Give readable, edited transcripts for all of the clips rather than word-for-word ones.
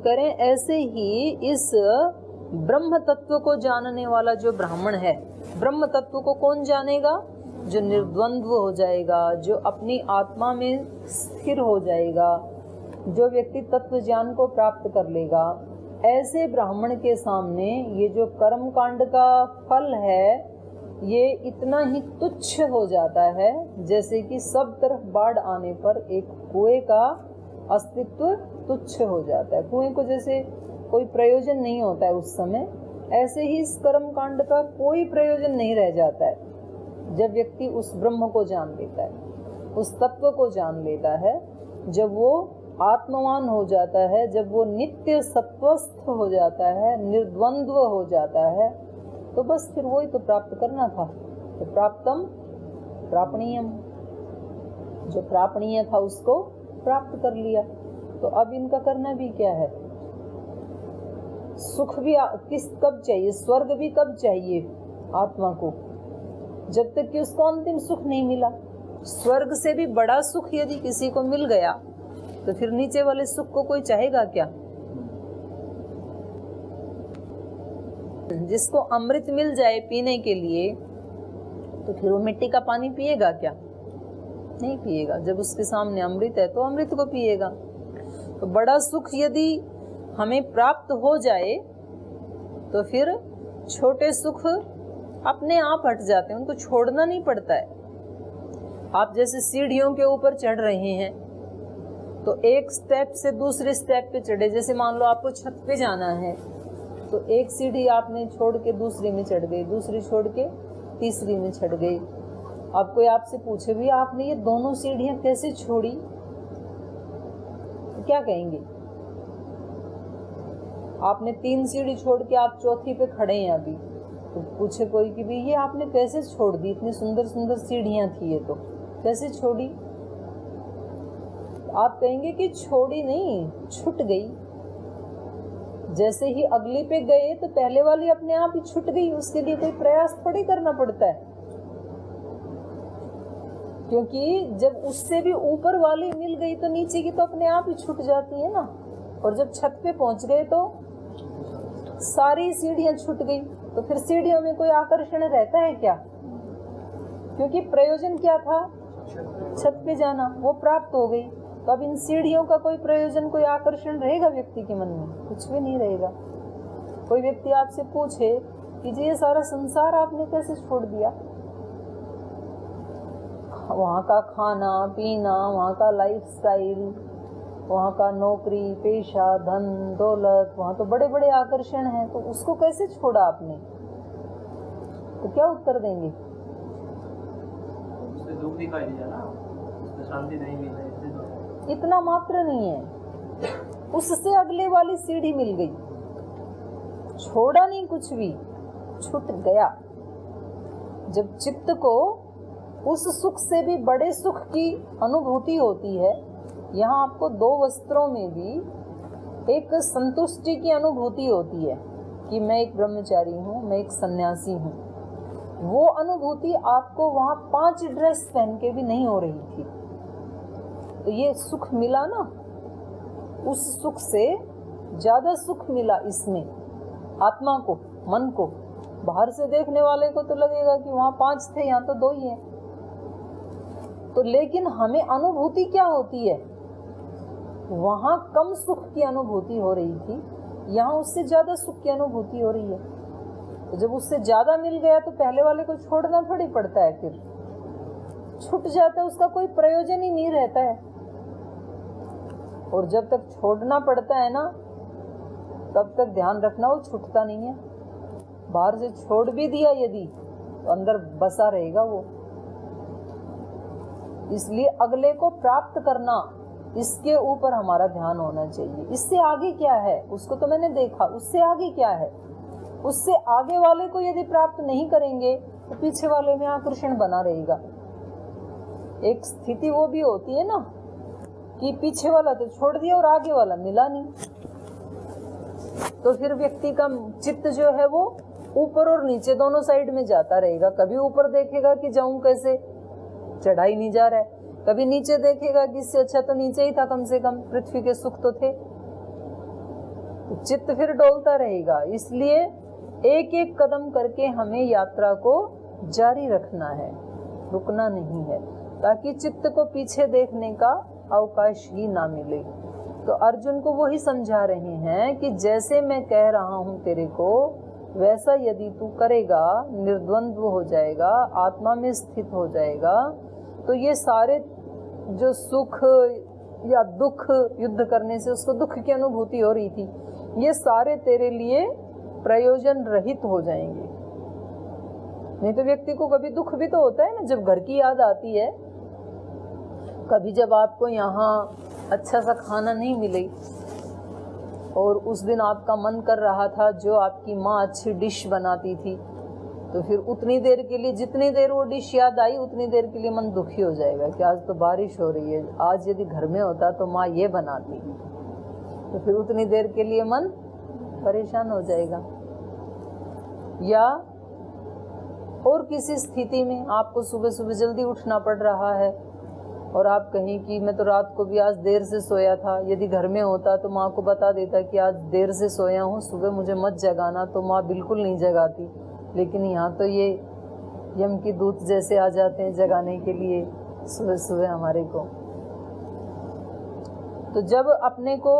कह रहे हैं ऐसे ही इस ब्रह्म तत्व को जानने वाला जो ब्राह्मण है, ब्रह्म तत्व को कौन जानेगा? जो निर्द्वंद्व हो जाएगा, जो अपनी आत्मा में स्थिर हो जाएगा, जो व्यक्ति तत्व ज्ञान को प्राप्त कर लेगा, ऐसे ब्राह्मण के सामने ये जो कर्म कांड का फल है ये इतना ही तुच्छ हो जाता है जैसे कि सब तरफ बाढ़ आने पर एक कुएं का अस्तित्व तुच्छ हो जाता है। कुएं को जैसे कोई प्रयोजन नहीं होता है उस समय, ऐसे ही इस कर्म कांड का कोई प्रयोजन नहीं रह जाता है जब व्यक्ति उस ब्रह्म को जान लेता है, उस तत्व को जान लेता है, जब वो आत्मवान हो जाता है, जब वो नित्य सत्वस्थ हो जाता है, निर्द्वंद्व हो जाता है, तो बस फिर वही तो प्राप्त करना था। तो प्राप्तम प्रापणीयम, जो प्रापणीय था उसको प्राप्त कर लिया। तो अब इनका करना भी क्या है? सुख भी कब चाहिए? स्वर्ग भी कब चाहिए आत्मा को? जब तक कि उसको अंतिम सुख नहीं मिला। स्वर्ग से भी बड़ा सुख यदि किसी को मिल गया तो फिर नीचे वाले सुख को कोई चाहेगा क्या? जिसको अमृत मिल जाए पीने के लिए तो फिर वो मिट्टी का पानी पिएगा क्या? नहीं पिएगा। जब उसके सामने अमृत है तो अमृत को पिएगा। तो बड़ा सुख यदि हमें प्राप्त हो जाए तो फिर छोटे सुख अपने आप हट जाते हैं, उनको छोड़ना नहीं पड़ता है। आप जैसे सीढ़ियों के ऊपर चढ़ रहे हैं तो एक स्टेप से दूसरे स्टेप पे चढ़े। जैसे मान लो आपको छत पे जाना है तो एक सीढ़ी आपने छोड़ के दूसरी में चढ़ गई, दूसरी छोड़ के तीसरी में चढ़ गई। अब कोई आपसे पूछे भी आपने ये दोनों सीढ़ियां कैसे छोड़ी, तो क्या कहेंगे? आपने 3 सीढ़ी छोड़ के आप चौथी पे खड़े हैं अभी, तो पूछे कोई कि भी ये आपने कैसे छोड़ दी? इतनी सुंदर सुंदर सीढ़ियां थी, ये तो कैसे छोड़ी? तो आप कहेंगे कि छोड़ी नहीं, छूट गई। जैसे ही अगली पे गए तो पहले वाली अपने आप ही छूट गई, उसके लिए कोई प्रयास थोड़ी करना पड़ता है। क्योंकि जब उससे भी ऊपर वाली मिल गई तो नीचे की तो अपने आप ही छूट जाती है ना। और जब छत पे पहुंच गए तो सारी सीढ़ियां छूट गई, तो फिर सीढ़ियों में कोई आकर्षण रहता है क्या? क्योंकि प्रयोजन क्या था? छत पे जाना, वो प्राप्त हो गई। तो अब इन सीढ़ियों का कोई प्रयोजन, कोई आकर्षण रहेगा व्यक्ति के मन में? कुछ भी नहीं रहेगा। कोई व्यक्ति आपसे पूछे कि जी ये सारा संसार आपने कैसे छोड़ दिया? वहाँ का खाना पीना, वहाँ का लाइफस्टाइल, वहाँ का नौकरी पेशा, धन दौलत, वहाँ तो बड़े बड़े आकर्षण हैं, तो उसको कैसे छोड़ा आपने? तो क्या उत्तर देंगे? उससे दुख दिखाई दिया ना, उससे शांति नहीं मिली। इतना मात्र नहीं है, उससे अगले वाली सीढ़ी मिल गई। छोड़ा नहीं कुछ भी, छूट गया। जब चित्त को उस सुख से भी बड़े सुख की अनुभूति होती है, यहाँ आपको 2 वस्त्रों में भी एक संतुष्टि की अनुभूति होती है कि मैं एक ब्रह्मचारी हूँ, मैं एक सन्यासी हूँ। वो अनुभूति आपको वहाँ 5 ड्रेस पहन के भी नहीं हो रही थी। तो ये सुख मिला ना, उस सुख से ज्यादा सुख मिला इसमें आत्मा को, मन को। बाहर से देखने वाले को तो लगेगा कि वहाँ 5 थे, यहाँ तो 2 ही हैं। तो लेकिन हमें अनुभूति क्या होती है? वहाँ कम सुख की अनुभूति हो रही थी, यहाँ उससे ज्यादा सुख की अनुभूति हो रही है। तो जब उससे ज्यादा मिल गया तो पहले वाले को छोड़ना थोड़ी पड़ता है, फिर छूट जाता है, उसका कोई प्रयोजन ही नहीं रहता है। और जब तक छोड़ना पड़ता है ना, तब तक ध्यान रखना वो छूटता नहीं है। बाहर से छोड़ भी दिया यदि तो अंदर बसा रहेगा वो। इसलिए अगले को प्राप्त करना, इसके ऊपर हमारा ध्यान होना चाहिए। इससे आगे क्या है उसको तो मैंने देखा, उससे आगे क्या है? उससे आगे वाले को यदि प्राप्त नहीं करेंगे तो पीछे वाले में आकर्षण बना रहेगा। एक स्थिति वो भी होती है ना कि पीछे वाला तो छोड़ दिया और आगे वाला मिला नहीं, तो फिर व्यक्ति का चित्त जो है वो ऊपर और नीचे दोनों साइड में जाता रहेगा। कभी ऊपर देखेगा कि जाऊं कैसे, चढ़ा ही नहीं जा रहा है। कभी नीचे देखेगा कि इससे अच्छा तो नीचे ही था, कम से कम पृथ्वी के सुख तो थे। चित्त फिर डोलता रहेगा। इसलिए एक एक कदम करके हमें यात्रा को जारी रखना है, रुकना नहीं है, ताकि चित्त को पीछे देखने का अवकाश ही ना मिले। तो अर्जुन को वही समझा रहे हैं कि जैसे मैं कह रहा हूँ तेरे को, वैसा यदि तू करेगा, निर्द्वंद्व हो जाएगा, आत्मा में स्थित हो जाएगा, तो ये सारे जो सुख या दुख, युद्ध करने से उसको दुख की अनुभूति हो रही थी, ये सारे तेरे लिए प्रयोजन रहित हो जाएंगे। नहीं तो व्यक्ति को कभी दुख भी तो होता है ना, जब घर की याद आती है, कभी जब आपको यहाँ अच्छा सा खाना नहीं मिले और उस दिन आपका मन कर रहा था जो आपकी माँ अच्छी डिश बनाती थी, तो फिर उतनी देर के लिए, जितनी देर वो डिश याद आई उतनी देर के लिए मन दुखी हो जाएगा कि आज तो बारिश हो रही है, आज यदि घर में होता तो माँ ये बनाती, तो फिर उतनी देर के लिए मन परेशान हो जाएगा। या और किसी स्थिति में आपको सुबह सुबह जल्दी उठना पड़ रहा है और आप कहें कि मैं तो रात को भी आज देर से सोया था, यदि घर में होता तो माँ को बता देता कि आज देर से सोया हूँ, सुबह मुझे मत जगाना, तो माँ बिल्कुल नहीं जगाती। लेकिन यहाँ तो ये यम की दूत जैसे आ जाते हैं जगाने के लिए सुबह सुबह हमारे को। तो जब अपने को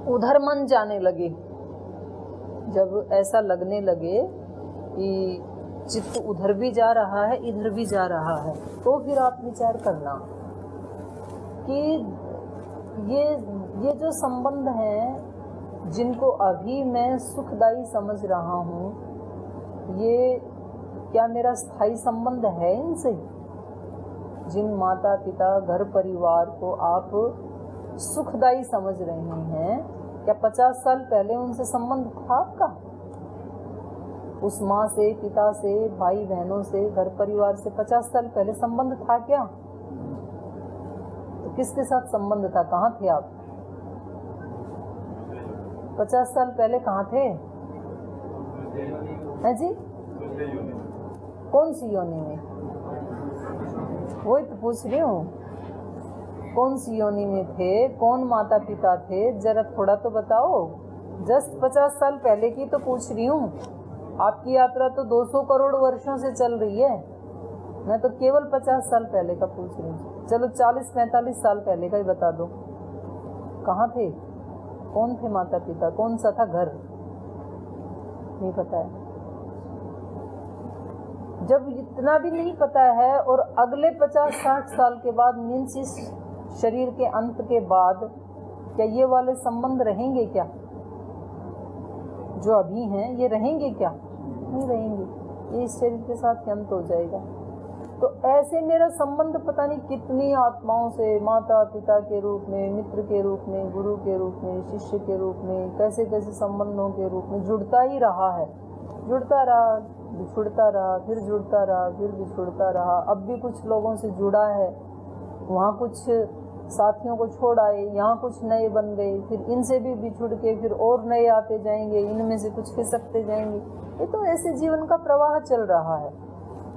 उधर मन जाने लगे, जब ऐसा लगने लगे कि चित्त उधर भी जा रहा है इधर भी जा रहा है, तो फिर आप विचार करना कि ये जो संबंध हैं जिनको अभी मैं सुखदायी समझ रहा हूँ, ये क्या मेरा स्थायी संबंध है इनसे? जिन माता पिता घर परिवार को आप सुखदायी समझ रहे हैं, क्या 50 साल पहले उनसे संबंध था आपका? उस माँ से, पिता से, भाई बहनों से, घर परिवार से 50 साल पहले संबंध था क्या? तो किसके साथ संबंध था? कहाँ थे आप 50 साल पहले? कहाँ थे? है जी? कौन सी योनि में? वही तो पूछ रही हूँ, कौन सी योनि में थे? कौन माता पिता थे? जरा थोड़ा तो बताओ। जस्ट 50 साल पहले की तो पूछ रही हूँ। आपकी यात्रा तो 200 करोड़ वर्षों से चल रही है, मैं तो केवल 50 साल पहले का पूछ रही हूँ। चलो 40-45 साल पहले का ही बता दो, कहाँ थे? कौन थे माता पिता? कौन सा था घर? नहीं पता है। जब इतना भी नहीं पता है और अगले 50-60 साल के बाद, मीन्स इस शरीर के अंत के बाद, क्या ये वाले संबंध रहेंगे क्या? जो अभी हैं ये रहेंगे क्या? नहीं रहेंगे, ये इस शरीर के साथ अंत हो जाएगा। तो ऐसे मेरा संबंध पता नहीं कितनी आत्माओं से, माता पिता के रूप में, मित्र के रूप में, गुरु के रूप में, शिष्य के रूप में, कैसे कैसे संबंधों के रूप में जुड़ता ही रहा है। जुड़ता रहा, बिछुड़ता रहा, फिर जुड़ता रहा, फिर बिछुड़ता रहा। अब भी कुछ लोगों से जुड़ा है, वहाँ कुछ साथियों को छोड़ आए, यहाँ कुछ नए बन गए, फिर इनसे भी बिछुड़ के फिर और नए आते जाएंगे, इनमें से कुछ खिसकते जाएंगे। ये तो ऐसे जीवन का प्रवाह चल रहा है।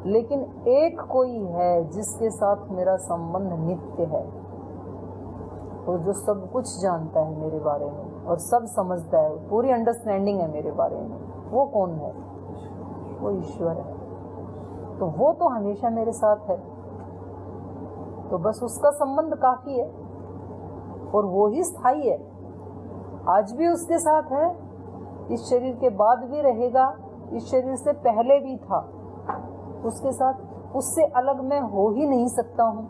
लेकिन एक कोई है जिसके साथ मेरा संबंध नित्य है, और जो सब कुछ जानता है मेरे बारे में और सब समझता है, पूरी अंडरस्टैंडिंग है मेरे बारे में। वो कौन है? वो ईश्वर है। तो वो तो हमेशा मेरे साथ है, तो बस उसका संबंध काफी है, और वो ही स्थायी है। आज भी उसके साथ है, इस शरीर के बाद भी रहेगा, इस शरीर से पहले भी था उसके साथ। उससे अलग मैं हो ही नहीं सकता हूँ।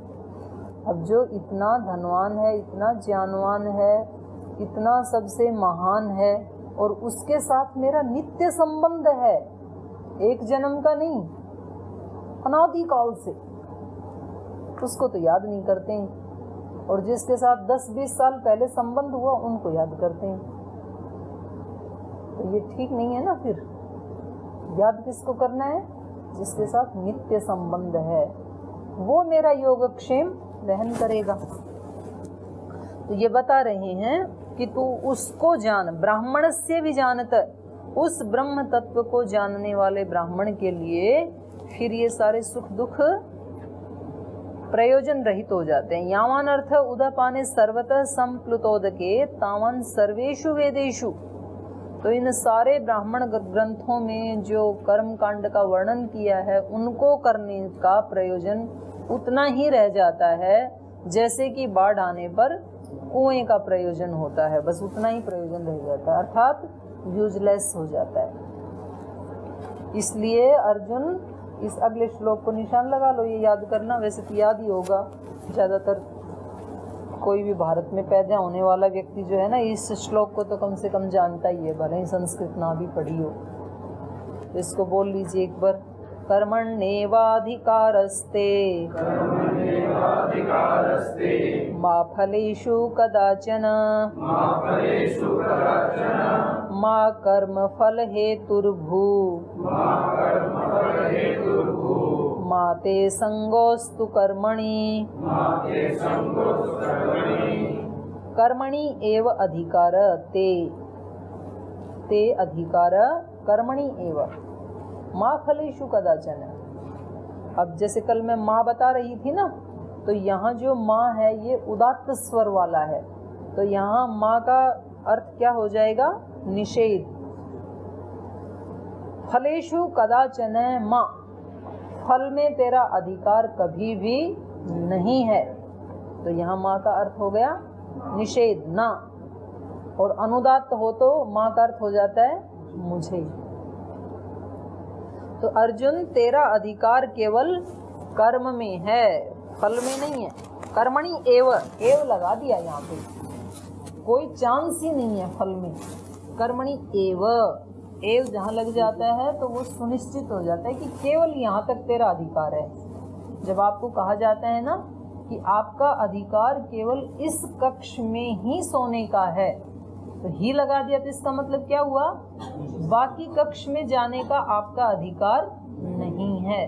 अब जो इतना धनवान है, इतना ज्ञानवान है, इतना सबसे महान है, और उसके साथ मेरा नित्य संबंध है, एक जन्म का नहीं, अनादि काल से, उसको तो याद नहीं करते हैं। और जिसके साथ 10-20 साल पहले संबंध हुआ उनको याद करते हैं। तो ये ठीक नहीं है ना। फिर याद किसको करना है? जिसके साथ नित्य संबंध है, वो मेरा योगक्षेम वहन करेगा। तो ये बता रहे हैं कि तू उसको जान, ब्राह्मण से भी जानत, उस ब्रह्म तत्व को जानने वाले ब्राह्मण के लिए फिर ये सारे सुख दुख प्रयोजन रहित हो जाते हैं। यावान अर्थ उदापाने सर्वतः संप्लुतोदके तावान सर्वेषु वेदेषु। तो इन सारे ब्राह्मण ग्रंथों में जो कर्म कांड का वर्णन किया है उनको करने का प्रयोजन उतना ही रह जाता है जैसे कि बाढ़ आने पर कुएं का प्रयोजन होता है, बस उतना ही प्रयोजन रह जाता है, अर्थात यूजलेस हो जाता है। इसलिए अर्जुन इस अगले श्लोक को निशान लगा लो, ये याद करना। वैसे तो याद ही होगा, ज़्यादातर कोई भी भारत में पैदा होने वाला व्यक्ति जो है ना इस श्लोक को तो कम से कम जानता ही है, भले ही संस्कृत ना भी पढ़ी हो। तो इसको बोल लीजिए एक बार। कर्मण्येवाधिकारस्ते मा फलेषु कदाचन मा कर्मफल हेतुर्भू मा ते संगोस्तु कर्मणि कर्मणि एव अधिकार ते अधिकार कर्मणि एव माँ फलेषु कदाचन। अब जैसे कल मैं माँ बता रही थी ना, तो यहाँ जो माँ है ये उदात्त स्वर वाला है, तो यहाँ माँ का अर्थ क्या हो जाएगा? निषेध। फलेषु कदाचन माँ, फल में तेरा अधिकार कभी भी नहीं है, तो यहाँ माँ का अर्थ हो गया निषेध ना, और अनुदात्त हो तो माँ का अर्थ हो जाता है मुझे। तो अर्जुन तेरा अधिकार केवल कर्म में है, फल में नहीं है। कर्मणि एव लगा दिया यहाँ पे, कोई चांस ही नहीं है फल में। कर्मणि एव जहाँ लग जाता है तो वो सुनिश्चित हो जाता है कि केवल यहाँ तक तेरा अधिकार है। जब आपको कहा जाता है ना कि आपका अधिकार केवल इस कक्ष में ही सोने का है, तो ही लगा दिया, तो इसका मतलब क्या हुआ? बाकी कक्ष में जाने का आपका अधिकार नहीं है।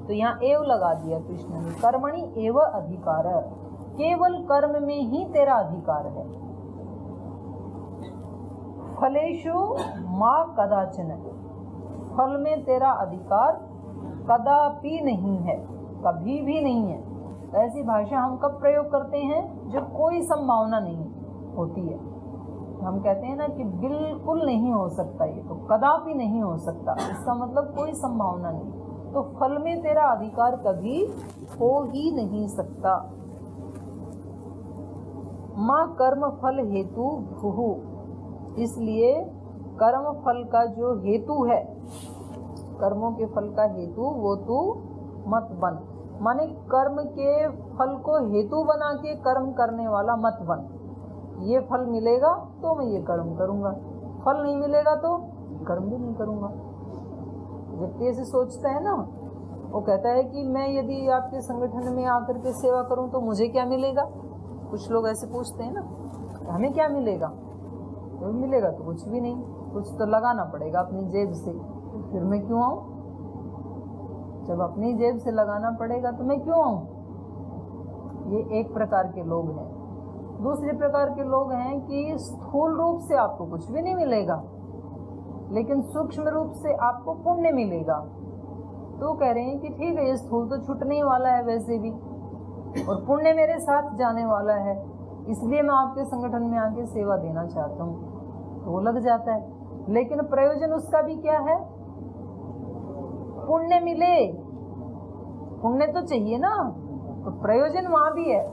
तो यहाँ एव लगा दिया कृष्ण ने। कर्मणि एव अधिकार, केवल कर्म में ही तेरा अधिकार है। फलेषु माँ कदाचन, फल में तेरा अधिकार कदापि नहीं है, कभी भी नहीं है। ऐसी भाषा हम कब प्रयोग करते हैं? जब कोई संभावना नहीं होती है। हम कहते हैं ना कि बिल्कुल नहीं हो सकता, ये तो कदापि नहीं हो सकता, इसका मतलब कोई संभावना नहीं। तो फल में तेरा अधिकार कभी हो ही नहीं सकता। माँ कर्म फल हेतु भूहु, इसलिए कर्म फल का जो हेतु है, कर्मों के फल का हेतु, वो तू मत बन। माने कर्म के फल को हेतु बना के कर्म करने वाला मत बन। ये फल मिलेगा तो मैं ये कर्म करूँगा, फल नहीं मिलेगा तो कर्म भी नहीं करूँगा। व्यक्ति ऐसे सोचता है ना, वो कहता है कि मैं यदि आपके संगठन में आकर के सेवा करूँ तो मुझे क्या मिलेगा? कुछ लोग ऐसे पूछते हैं ना, हमें क्या मिलेगा? तो मिलेगा तो कुछ भी नहीं, कुछ तो लगाना पड़ेगा अपनी जेब से, तो फिर मैं क्यों आऊँ? जब अपनी जेब से लगाना पड़ेगा तो मैं क्यों आऊँ? ये एक प्रकार के लोग हैं। दूसरे प्रकार के लोग हैं कि स्थूल रूप से आपको कुछ भी नहीं मिलेगा, लेकिन सूक्ष्म रूप से आपको पुण्य मिलेगा। तो कह रहे हैं कि ठीक है, ये स्थूल तो छूटने ही वाला है वैसे भी, और पुण्य मेरे साथ जाने वाला है, इसलिए मैं आपके संगठन में आके सेवा देना चाहता हूँ। तो वो लग जाता है, लेकिन प्रयोजन उसका भी क्या है? पुण्य मिले, पुण्य तो चाहिए ना, तो प्रयोजन वहाँ भी है,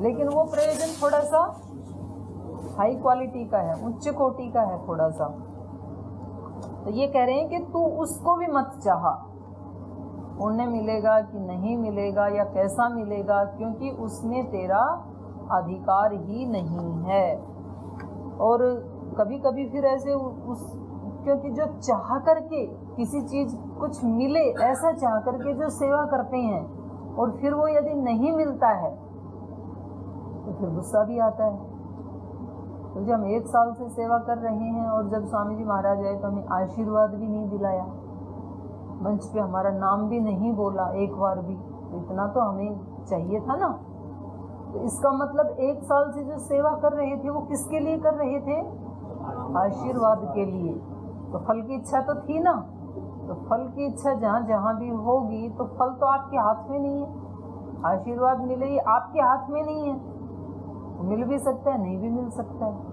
लेकिन वो प्रयोजन थोड़ा सा हाई क्वालिटी का है, उच्च कोटि का है थोड़ा सा। तो ये कह रहे हैं कि तू उसको भी मत चाह, पुण्य मिलेगा कि नहीं मिलेगा या कैसा मिलेगा, क्योंकि उसमें तेरा अधिकार ही नहीं है। और कभी कभी फिर ऐसे क्योंकि जो चाह करके किसी चीज कुछ मिले, ऐसा चाह करके जो सेवा करते हैं और फिर वो यदि नहीं मिलता है तो फिर गुस्सा भी आता है। तो जब हम 1 साल से सेवा कर रहे हैं और जब स्वामी जी महाराज आए तो हमें आशीर्वाद भी नहीं दिलाया, मंच पे हमारा नाम भी नहीं बोला एक बार भी, तो इतना तो हमें चाहिए था ना। तो इसका मतलब 1 साल से जो सेवा कर रहे थे वो किसके लिए कर रहे थे? आशीर्वाद के लिए। तो फल की इच्छा तो थी ना, तो फल की इच्छा जहाँ जहाँ भी होगी तो फल तो आपके हाथ में नहीं है। आशीर्वाद मिले ये आपके हाथ में नहीं है, तो मिल भी सकता है, नहीं भी मिल सकता है।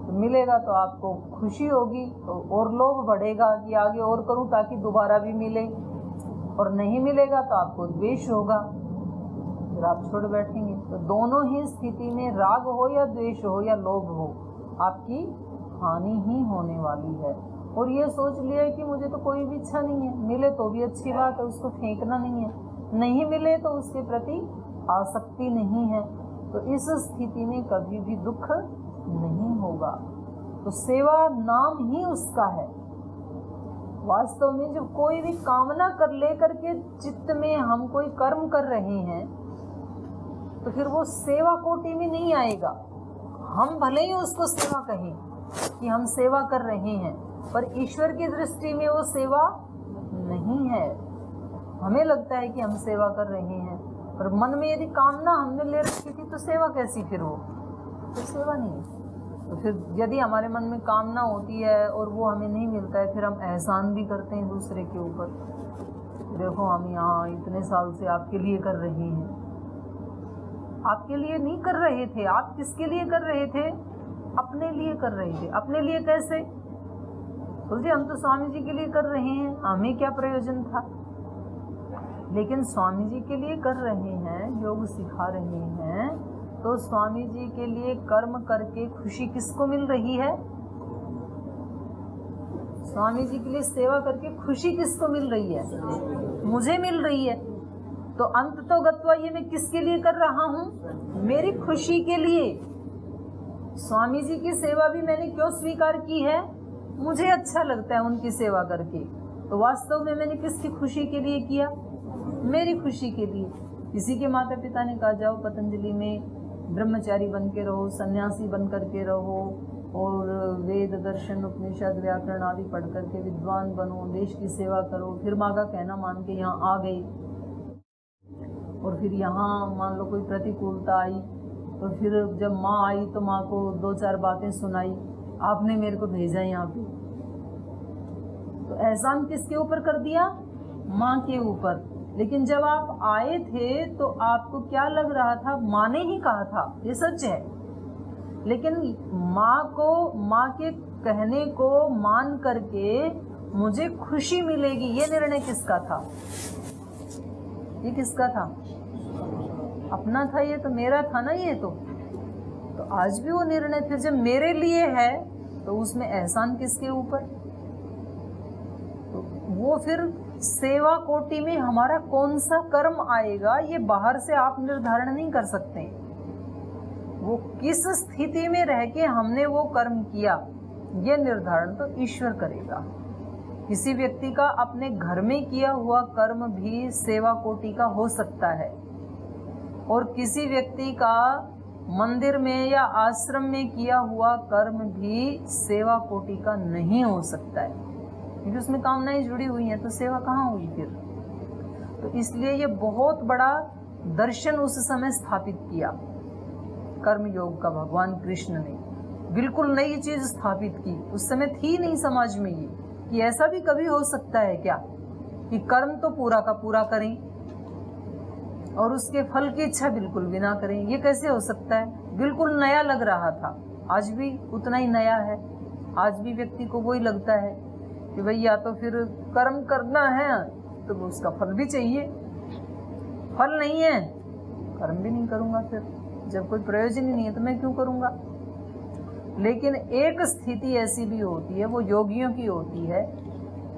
तो मिलेगा तो आपको खुशी होगी, तो और लोभ बढ़ेगा कि आगे और करूं ताकि दोबारा भी मिले, और नहीं मिलेगा तो आपको द्वेष होगा, फिर आप छोड़ बैठेंगे। तो दोनों ही स्थिति में राग हो या द्वेष हो या लोभ हो, आपकी हानि ही होने वाली है। और ये सोच लिया है कि मुझे तो कोई भी इच्छा नहीं है, मिले तो भी अच्छी बात है, उसको फेंकना नहीं है, नहीं मिले तो उसके प्रति आसक्ति नहीं है, तो इस स्थिति में कभी भी दुख नहीं होगा। तो सेवा नाम ही उसका है। वास्तव में जब कोई भी कामना कर ले करके चित्त में हम कोई कर्म कर रहे हैं, तो फिर वो सेवा कोटि में नहीं आएगा। हम भले ही उसको सेवा कहें कि हम सेवा कर रहे हैं, पर ईश्वर की दृष्टि में वो सेवा नहीं है। हमें लगता है कि हम सेवा कर रहे हैं, पर मन में यदि कामना हमने ले रखी थी तो सेवा कैसी फिर हो? तो सेवा नहीं। तो फिर यदि हमारे मन में कामना होती है और वो हमें नहीं मिलता है, फिर हम एहसान भी करते हैं दूसरे के ऊपर। देखो हम यहाँ इतने साल से आपके लिए कर रहे हैं। आपके लिए नहीं कर रहे थे, आप किसके लिए कर रहे थे? अपने लिए कर रहे थे। अपने लिए कैसे? बोलते हम तो स्वामी जी के लिए कर रहे हैं, हमें क्या प्रयोजन था? लेकिन स्वामी जी के लिए कर रहे हैं, योग सिखा रहे हैं, तो स्वामी जी के लिए कर्म करके खुशी किसको मिल रही है? स्वामी जी के लिए सेवा करके खुशी किसको मिल रही है? मुझे मिल रही है। तो अंत तो गत्वा ये मैं किसके लिए कर रहा हूँ? मेरी खुशी के लिए। स्वामी जी की सेवा भी मैंने क्यों स्वीकार की है? मुझे अच्छा लगता है उनकी सेवा करके। तो वास्तव में मैंने किसकी खुशी के लिए किया? मेरी खुशी के लिए। किसी के माता पिता ने कहा जाओ पतंजलि में ब्रह्मचारी बन के रहो, सन्यासी बन करके रहो, और वेद दर्शन उपनिषद व्याकरण आदि पढ़ करके विद्वान बनो, देश की सेवा करो। फिर माँ का कहना मान के यहाँ आ गई, और फिर यहाँ मान लो कोई प्रतिकूलता आई, तो फिर जब माँ आई तो माँ को 2-4 बातें सुनाई, आपने मेरे को भेजा यहाँ पे। तो एहसान किसके ऊपर कर दिया? माँ के ऊपर। लेकिन जब आप आए थे तो आपको क्या लग रहा था? माँ ने ही कहा था, ये सच है। लेकिन माँ को, माँ के कहने को मान करके मुझे खुशी मिलेगी, ये निर्णय किसका था? ये किसका था? अपना था। ये तो मेरा था ना। ये तो आज भी वो निर्णय फिर जब मेरे लिए है तो उसमें एहसान किसके ऊपर? तो वो फिर सेवा कोटि में हमारा कौन सा कर्म आएगा, ये बाहर से आप निर्धारण नहीं कर सकते। वो किस स्थिति में रह के हमने वो कर्म किया, ये निर्धारण तो ईश्वर करेगा। किसी व्यक्ति का अपने घर में किया हुआ कर्म भी सेवा कोटि का हो सकता है, और किसी व्यक्ति का मंदिर में या आश्रम में किया हुआ कर्म भी सेवा कोटि का नहीं हो सकता है, क्योंकि उसमें कामनाएं जुड़ी हुई हैं, तो सेवा कहाँ हुई फिर? तो इसलिए ये बहुत बड़ा दर्शन उस समय स्थापित किया कर्म योग का भगवान कृष्ण ने। बिल्कुल नई चीज स्थापित की, उस समय थी नहीं समाज में ये, कि ऐसा भी कभी हो सकता है क्या कि कर्म तो पूरा का पूरा करें और उसके फल की इच्छा बिल्कुल भी ना करें। ये कैसे हो सकता है? बिल्कुल नया लग रहा था, आज भी उतना ही नया है। आज भी व्यक्ति को वही लगता है कि भाई या तो फिर कर्म करना है तो उसका फल भी चाहिए, फल नहीं है कर्म भी नहीं करूँगा। फिर जब कोई प्रयोजन ही नहीं है तो मैं क्यों करूँगा? लेकिन एक स्थिति ऐसी भी होती है, वो योगियों की होती है,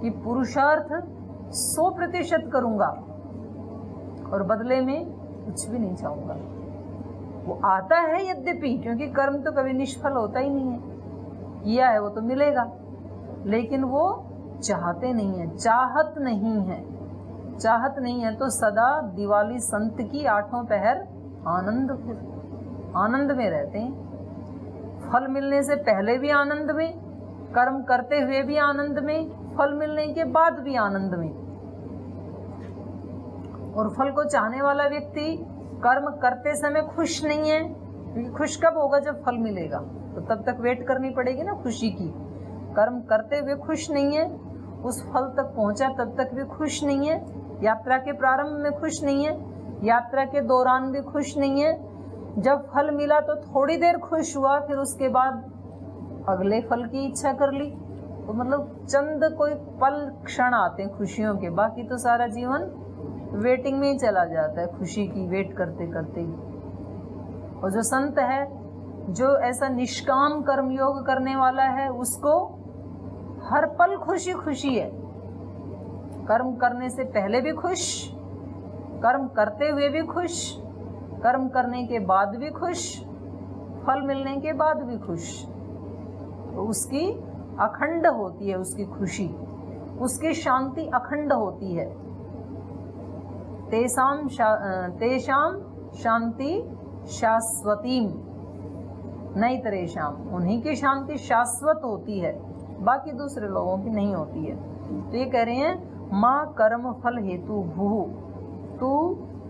कि पुरुषार्थ 100% करूँगा और बदले में कुछ भी नहीं चाहूँगा। वो आता है यद्यपि, क्योंकि कर्म तो कभी निष्फल होता ही नहीं है, किया है वो तो मिलेगा, लेकिन वो चाहते नहीं है, चाहत नहीं है। चाहत नहीं है तो सदा दिवाली संत की 8 पहर आनंद, फिर आनंद में रहते हैं। फल मिलने से पहले भी आनंद में, कर्म करते हुए भी आनंद में, फल मिलने के बाद भी आनंद में। और फल को चाहने वाला व्यक्ति कर्म करते समय खुश नहीं है, क्योंकि खुश कब होगा? जब फल मिलेगा, तो तब तक वेट करनी पड़ेगी ना खुशी की। कर्म करते हुए खुश नहीं है, उस फल तक पहुंचा तब तक भी खुश नहीं है, यात्रा के प्रारंभ में खुश नहीं है, यात्रा के दौरान भी खुश नहीं है। जब फल मिला तो थोड़ी देर खुश हुआ, फिर उसके बाद अगले फल की इच्छा कर ली। तो मतलब चंद कोई पल क्षण आते हैं खुशियों के, बाकी तो सारा जीवन वेटिंग में ही चला जाता है, खुशी की वेट करते करते ही। और जो संत है, जो ऐसा निष्काम कर्म योग करने वाला है, उसको हर पल खुशी खुशी है। कर्म करने से पहले भी खुश, कर्म करते हुए भी खुश, कर्म करने के बाद भी खुश, फल मिलने के बाद भी खुश। तो उसकी अखंड होती है उसकी खुशी, उसकी शांति अखंड होती है। तेषाम शांति शाश्वतीम नैतरेषाम, उन्हीं की शांति शाश्वत होती है, बाकी दूसरे लोगों की नहीं होती है। तो ये कह रहे हैं माँ कर्म फल हेतु भू, तू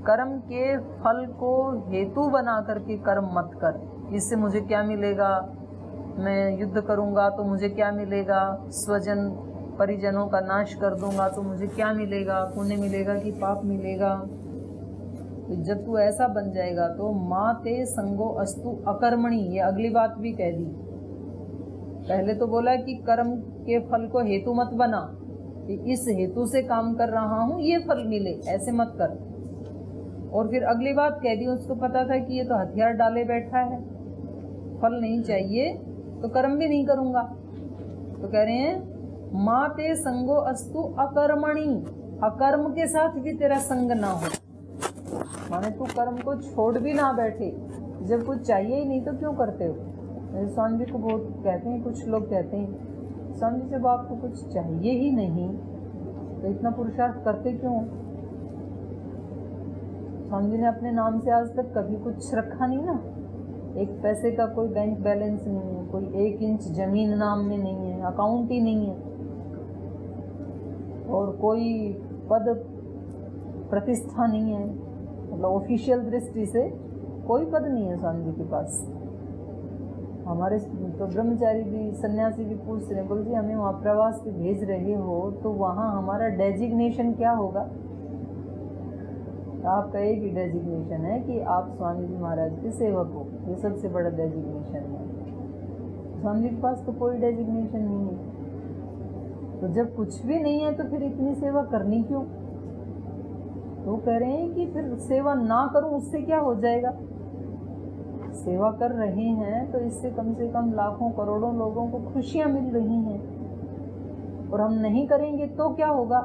कर्म के फल को हेतु बना करके कर्म मत कर। इससे मुझे क्या मिलेगा, मैं युद्ध करूंगा तो मुझे क्या मिलेगा, स्वजन परिजनों का नाश कर दूंगा तो मुझे क्या मिलेगा, पुण्य मिलेगा कि पाप मिलेगा। तो जब तू ऐसा बन जाएगा तो माँ ते संगो अस्तु अकर्मणि, ये अगली बात भी कह दी। पहले तो बोला कि कर्म के फल को हेतु मत बना, कि इस हेतु से काम कर रहा हूँ ये फल मिले, ऐसे मत कर। और फिर अगली बात कह दी, उसको पता था कि ये तो हथियार डाले बैठा है, फल नहीं चाहिए तो कर्म भी नहीं करूंगा। तो कह रहे हैं माँ ते संगो अस्तु अकर्मणि, अकर्म के साथ भी तेरा संग ना हो, माने तू कर्म को छोड़ भी ना बैठे। जब कुछ चाहिए ही नहीं तो क्यों करते हो। स्वामी जी को बहुत कहते हैं, कुछ लोग कहते हैं स्वामी जब आपको कुछ चाहिए ही नहीं तो इतना पुरुषार्थ करते क्यों। स्वामी जी ने अपने नाम से आज तक कभी कुछ रखा नहीं ना, एक पैसे का कोई बैंक बैलेंस नहीं है, कोई 1 इंच जमीन नाम में नहीं है, अकाउंट ही नहीं है, और कोई पद प्रतिष्ठा नहीं है, मतलब ऑफिशियल दृष्टि से कोई पद नहीं है स्वामी जी के पास। हमारे तो ब्रह्मचारी भी सन्यासी भी पूछ रहे, बोल जी हमें वहाँ प्रवास पे भेज रहे हो तो वहाँ हमारा डेजिग्नेशन क्या होगा। आपका एक ही डेजिग्नेशन है कि आप स्वामी जी महाराज के सेवक हो, ये सबसे बड़ा डेजिग्नेशन है। स्वामी जी के पास तो कोई डेजिग्नेशन नहीं है। तो जब कुछ भी नहीं है तो फिर इतनी सेवा करनी क्यों। तो कह रहे हैं कि फिर सेवा ना करूं उससे क्या हो जाएगा। सेवा कर रहे हैं तो इससे कम से कम लाखों करोड़ों लोगों को खुशियां मिल रही हैं, और हम नहीं करेंगे तो क्या होगा।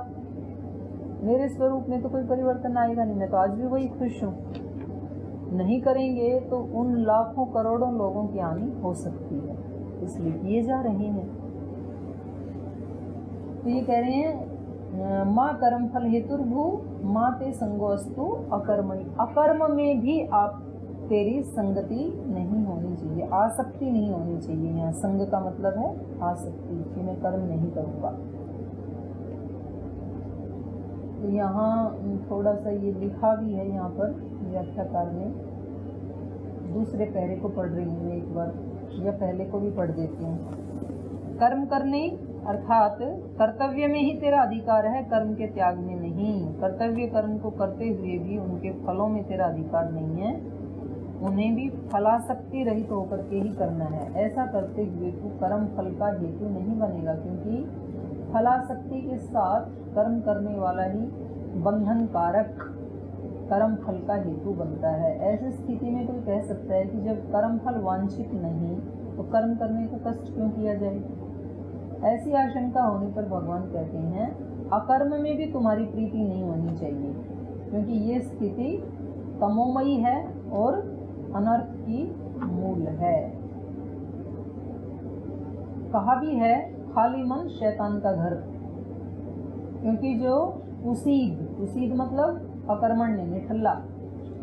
मेरे स्वरूप में तो कोई परिवर्तन आएगा नहीं, मैं तो आज भी वही खुश हूँ। नहीं करेंगे तो उन लाखों करोड़ों लोगों की हानि हो सकती है, इसलिए किए जा रहे हैं। तो ये कह रहे हैं माँ कर्म फल हेतुर्भू माँ ते संगोस्तु अकर्मणि, अकर्म में भी आप तेरी संगति नहीं होनी चाहिए, आसक्ति नहीं होनी चाहिए। यहाँ संग का मतलब है आसक्ति, कि मैं कर्म नहीं करूँगा। तो यहाँ थोड़ा सा ये लिखा भी है यहाँ पर व्याख्याकार ने, दूसरे पहरे को पढ़ रही हूँ एक बार, या पहले को भी पढ़ देती हूँ। कर्म करने अर्थात कर्तव्य में ही तेरा अधिकार है, कर्म के त्याग में नहीं। कर्तव्य कर्म को करते हुए भी उनके फलों में तेरा अधिकार नहीं है, उन्हें भी फलासक्ति रहित होकर के ही करना है। ऐसा करते हुए तू कर्म फल का हेतु नहीं बनेगा, क्योंकि फलासक्ति के साथ कर्म करने वाला ही बंधन कारक कर्म फल का हेतु बनता है। ऐसी स्थिति में कोई कह सकता है कि जब कर्म फल वांछित नहीं तो कर्म करने को कष्ट क्यों किया जाए। ऐसी आशंका होने पर भगवान कहते हैं अकर्म में भी तुम्हारी प्रीति नहीं होनी चाहिए, क्योंकि ये स्थिति तमोमयी है और अनर्थ की मूल है। कहा भी है खाली मन शैतान का घर, क्योंकि जो कुसीद मतलब अकर्मण्य निठल्ला,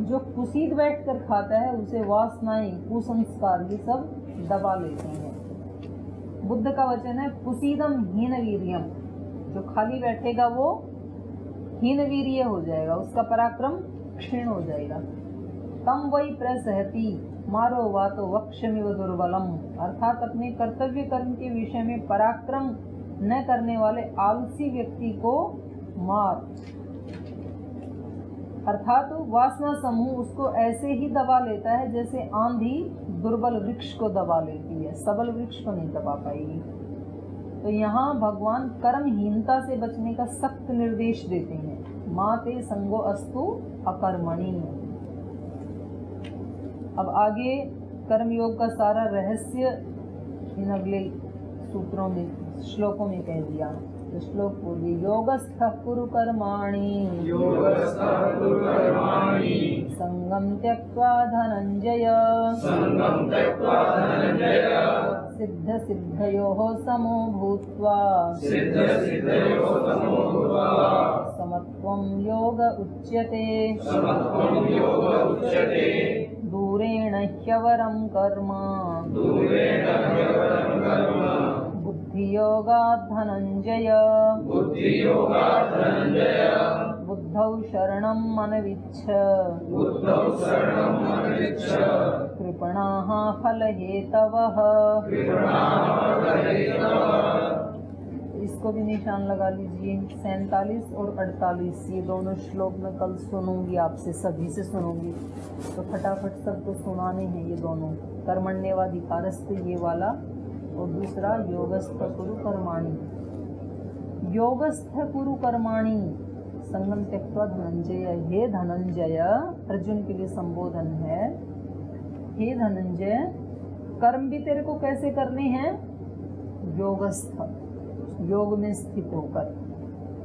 जो कुसीद बैठ कर खाता है उसे वासनाएं कुसंस्कार ये सब दबा लेते हैं। बुद्ध का वचन है कुसीदम हीन वीर्यम, जो खाली बैठेगा वो हीन वीर्य हो जाएगा, उसका पराक्रम क्षीण हो जाएगा। तम वही प्रसहती मारो वातो वक्षमिव दुर्बलम, अर्थात अपने कर्तव्य कर्म के विषय में पराक्रम न करने वाले आलसी व्यक्ति को मार। अर्थात वासना समूह उसको ऐसे ही दबा लेता है जैसे आंधी दुर्बल वृक्ष को दबा लेती है, सबल वृक्ष को नहीं दबा पाएगी। तो यहाँ भगवान कर्महीनता से बचने का सख्त निर्देश देते हैं, माते संगो अस्तु अकर्मणि। अब आगे कर्मयोग का सारा रहस्य इन अगले सूत्रों में श्लोकों में कह दिया। तो श्लोक बोलिए, योगस्थः कुरु कर्माणि संगम त्यक्त्वा धनंजय सिद्ध सिद्धयोः समो भूत्वा समत्वं योग उच्यते दूरेण ह्यवरं कर्म बुद्धियोगात् धनंजय बुद्धौ शरणं मनविच्छ कृपणाः फलहेतवः। इसको भी निशान लगा लीजिए। 47 और 48 ये दोनों श्लोक मैं कल सुनूंगी, आपसे सभी से सुनूंगी, तो फटाफट सबको सुनाने हैं ये दोनों। कर्मण्येवाधिकारस्थ ये वाला, और दूसरा योगस्थ कुरु कर्माणि। योगस्थ कुरु कर्माणि संगम त्यक्त्वा धनंजय। हे धनंजय, अर्जुन के लिए संबोधन है। हे धनंजय, कर्म भी तेरे को कैसे करने हैं? योगस्थ, योग में स्थित होकर।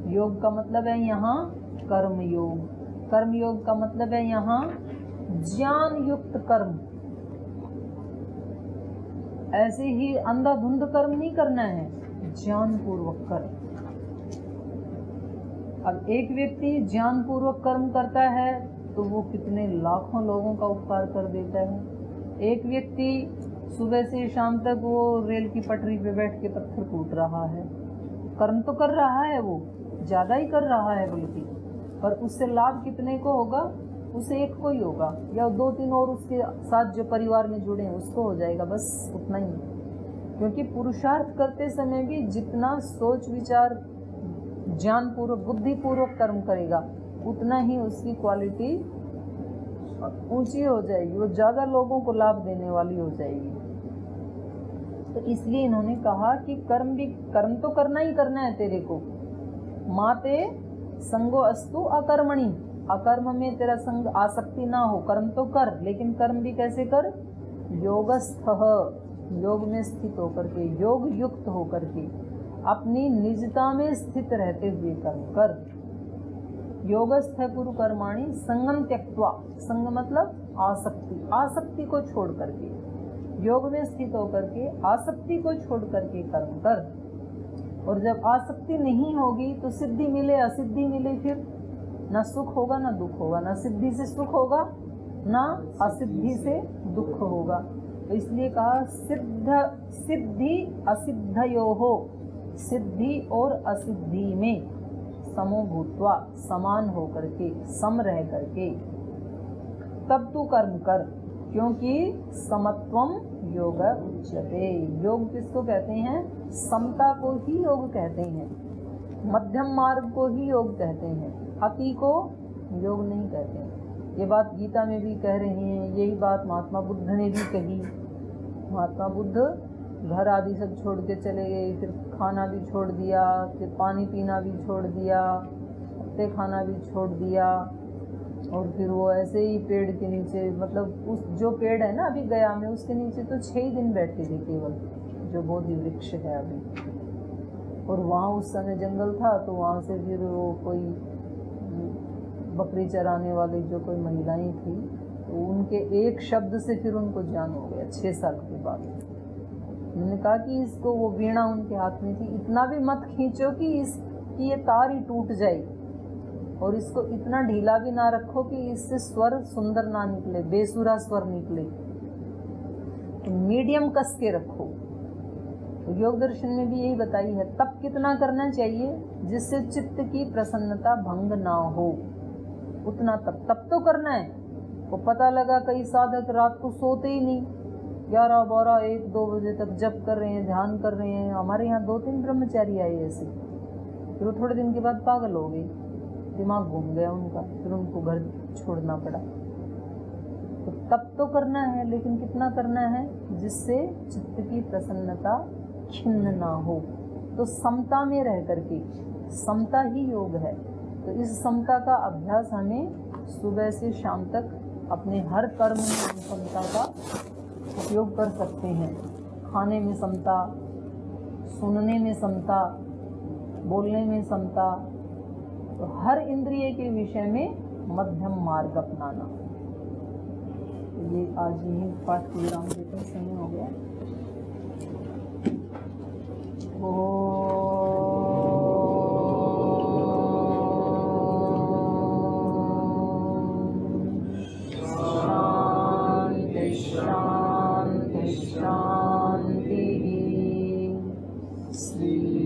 योग का मतलब है यहाँ कर्म योग, कर्म योग का मतलब है यहाँ ज्ञान युक्त कर्म। ऐसे ही अंधाधुंध कर्म नहीं करना है, ज्ञान पूर्वक कर्म। अब एक व्यक्ति ज्ञान पूर्वक कर्म करता है तो वो कितने लाखों लोगों का उपकार कर देता है। एक व्यक्ति सुबह से शाम तक वो रेल की पटरी पे बैठ के पत्थर कूट रहा है, कर्म तो कर रहा है, वो ज्यादा ही कर रहा है बल्कि, पर उससे लाभ कितने को होगा? उसे एक को ही होगा, या 2-3 और उसके साथ जो परिवार में जुड़े हैं उसको हो जाएगा, बस उतना ही। क्योंकि पुरुषार्थ करते समय भी जितना सोच विचार ज्ञान पूर्वक बुद्धि पूर्वक कर्म करेगा उतना ही उसकी क्वालिटी ऊंची हो जाएगी, वो ज्यादा लोगों को लाभ देने वाली हो जाएगी। तो इसलिए इन्होंने कहा कि कर्म तो करना ही करना है तेरे को। माते संगो अस्तु अकर्मणि, अकर्म में तेरा संग आसक्ति ना हो, कर्म तो कर, लेकिन कर्म भी कैसे कर? योगस्थः, योग में स्थित होकर के, योग युक्त होकर के, अपनी निजता में स्थित रहते हुए कर्म कर। योगस्थ कुरु कर्माणि संगम त्यक्त्वा, संग मतलब आसक्ति, आसक्ति को छोड़ करके, योग में स्थित होकर के आसक्ति को छोड़ करके कर्म कर। और जब आसक्ति नहीं होगी तो सिद्धि मिले असिद्धि मिले, फिर न सुख होगा न दुख होगा, न सिद्धि से सुख होगा न असिद्धि से दुख होगा। तो इसलिए कहा सिद्धि असिद्धयोः, सिद्धि और असिद्धि में समो भूत्वा, समान होकर के, सम रह करके तब तू कर्म कर, क्योंकि समत्वम योग उच्यते। योग किसको कहते हैं? समता को ही योग कहते हैं, मध्यम मार्ग को ही योग कहते हैं, अति को योग नहीं कहते हैं। ये बात गीता में भी कह रहे हैं, यही बात महात्मा बुद्ध ने भी कही। महात्मा बुद्ध घर आदि सब छोड़ के चले गए, फिर खाना भी छोड़ दिया, फिर पानी पीना भी छोड़ दिया, पत्ते खाना भी छोड़ दिया, और फिर वो ऐसे ही पेड़ के नीचे, मतलब उस जो पेड़ है ना अभी गया में, उसके नीचे तो 6 ही दिन बैठे थे केवल, जो बोधि वृक्ष है अभी। और वहाँ उस समय जंगल था, तो वहाँ से फिर वो कोई बकरी चराने वाली जो कोई महिलाएं थी, तो उनके एक शब्द से फिर उनको जान हो गया 6 साल के बाद। उन्होंने कहा कि इसको, वो वीणा उनके हाथ में थी, इतना भी मत खींचो कि इसकी ये तार ही टूट जाए, और इसको इतना ढीला भी ना रखो कि इससे स्वर सुंदर ना निकले, बेसुरा स्वर निकले, तो मीडियम कस के रखो। तो योग दर्शन में भी यही बताई है। तब कितना करना चाहिए जिससे चित्त की प्रसन्नता भंग ना हो, उतना तब तो करना है। वो पता लगा कई साधक रात को सोते ही नहीं, 11, 12, 1, 2 बजे तक जप कर रहे हैं, ध्यान कर रहे हैं। हमारे यहाँ 2-3 ब्रह्मचारी आए ऐसे, फिर वो थोड़े दिन के बाद पागल हो गए। दिमाग घूम गया उनका, फिर उनको घर छोड़ना पड़ा। तो तप तो करना है, लेकिन कितना करना है जिससे चित्त की प्रसन्नता खिन्न ना हो। तो समता में रह करके, समता ही योग है। तो इस समता का अभ्यास हमें सुबह से शाम तक अपने हर कर्म में हम समता का उपयोग कर सकते हैं। खाने में समता, सुनने में समता, बोलने में समता, तो हर इंद्रिय के विषय में मध्यम मार्ग अपनाना। तो ये आज यही पाठ को विराम देते समय हो गया। शांति शांति शांति। श्री